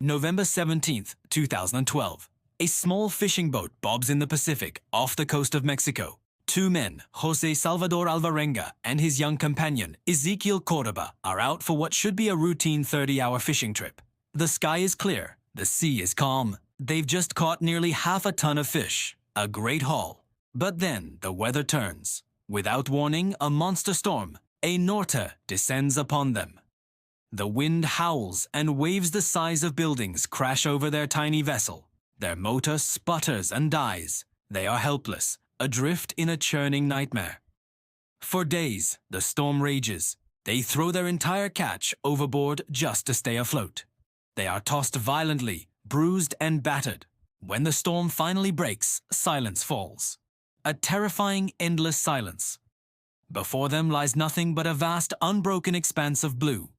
November 17th, 2012. A small fishing boat bobs in the Pacific off the coast of Mexico. Two men, José Salvador Alvarenga and his young companion, Ezequiel Cordoba, are out for what should be a routine 30-hour fishing trip. The sky is clear, the sea is calm. They've just caught nearly half a ton of fish, a great haul. But then the weather turns. Without warning, a monster storm, a norte, descends upon them. The wind howls and waves the size of buildings crash over their tiny vessel. Their motor sputters and dies. They are helpless, adrift in a churning nightmare. For days, the storm rages. They throw their entire catch overboard just to stay afloat. They are tossed violently, bruised and battered. When the storm finally breaks, silence falls. A terrifying, endless silence. Before them lies nothing but a vast, unbroken expanse of blue.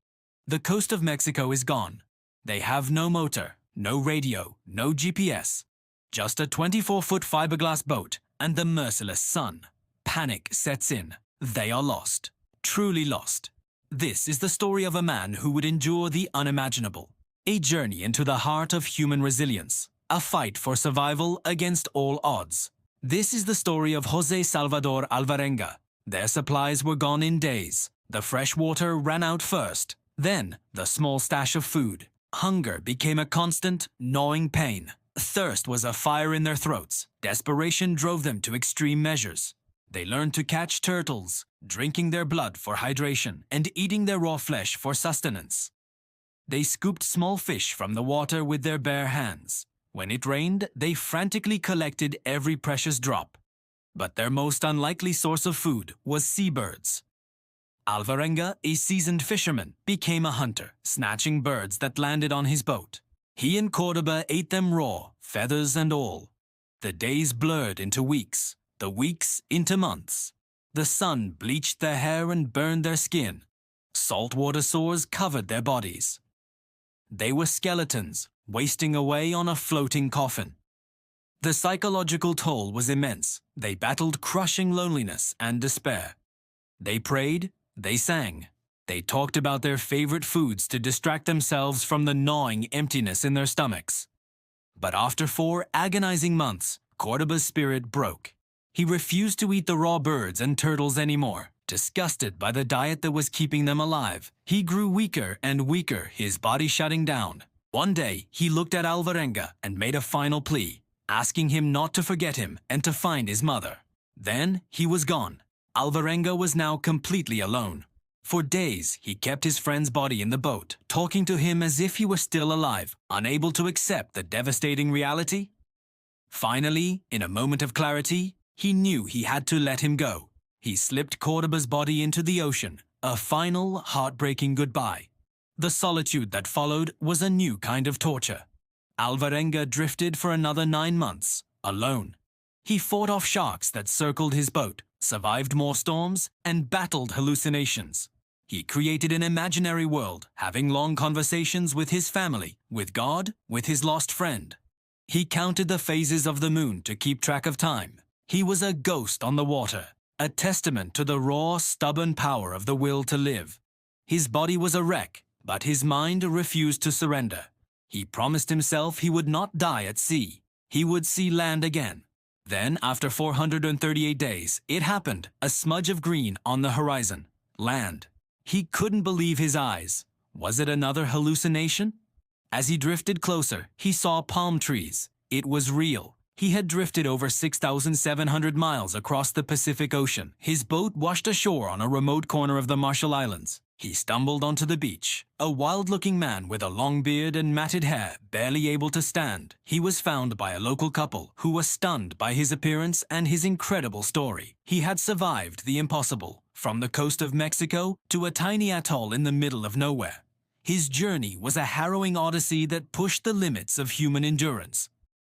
The coast of Mexico is gone. They have no motor, no radio, no GPS. Just a 24-foot fiberglass boat and the merciless sun. Panic sets in. They are lost. Truly lost. This is the story of a man who would endure the unimaginable. A journey into the heart of human resilience. A fight for survival against all odds. This is the story of José Salvador Alvarenga. Their supplies were gone in days. The fresh water ran out first. Then, the small stash of food. Hunger became a constant, gnawing pain. Thirst was a fire in their throats. Desperation drove them to extreme measures. They learned to catch turtles, drinking their blood for hydration and eating their raw flesh for sustenance. They scooped small fish from the water with their bare hands. When it rained, they frantically collected every precious drop. But their most unlikely source of food was seabirds. Alvarenga, a seasoned fisherman, became a hunter, snatching birds that landed on his boat. He and Cordoba ate them raw, feathers and all. The days blurred into weeks, the weeks into months. The sun bleached their hair and burned their skin. Saltwater sores covered their bodies. They were skeletons, wasting away on a floating coffin. The psychological toll was immense. They battled crushing loneliness and despair. They prayed, they sang. They talked about their favorite foods to distract themselves from the gnawing emptiness in their stomachs. But after 4 agonizing months, Cordoba's spirit broke. He refused to eat the raw birds and turtles anymore, disgusted by the diet that was keeping them alive. He grew weaker and weaker, his body shutting down. One day, he looked at Alvarenga and made a final plea, asking him not to forget him and to find his mother. Then, he was gone. Alvarenga was now completely alone. For days, he kept his friend's body in the boat, talking to him as if he were still alive, unable to accept the devastating reality. Finally, in a moment of clarity, he knew he had to let him go. He slipped Cordoba's body into the ocean, a final, heartbreaking goodbye. The solitude that followed was a new kind of torture. Alvarenga drifted for another 9 months, alone. He fought off sharks that circled his boat, survived more storms, and battled hallucinations. He created an imaginary world, having long conversations with his family, with God, with his lost friend. He counted the phases of the moon to keep track of time. He was a ghost on the water, a testament to the raw, stubborn power of the will to live. His body was a wreck, but his mind refused to surrender. He promised himself he would not die at sea. He would see land again. Then, after 438 days, it happened, a smudge of green on the horizon. Land. He couldn't believe his eyes. Was it another hallucination? As he drifted closer, he saw palm trees. It was real. He had drifted over 6,700 miles across the Pacific Ocean. His boat washed ashore on a remote corner of the Marshall Islands. He stumbled onto the beach, a wild-looking man with a long beard and matted hair, barely able to stand. He was found by a local couple who was stunned by his appearance and his incredible story. He had survived the impossible, from the coast of Mexico to a tiny atoll in the middle of nowhere. His journey was a harrowing odyssey that pushed the limits of human endurance.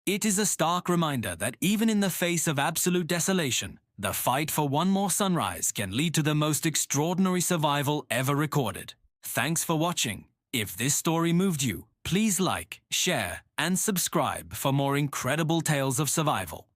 It is a stark reminder that even in the face of absolute desolation, the fight for one more sunrise can lead to the most extraordinary survival ever recorded. Thanks for watching. If this story moved you, please like, share, and subscribe for more incredible tales of survival.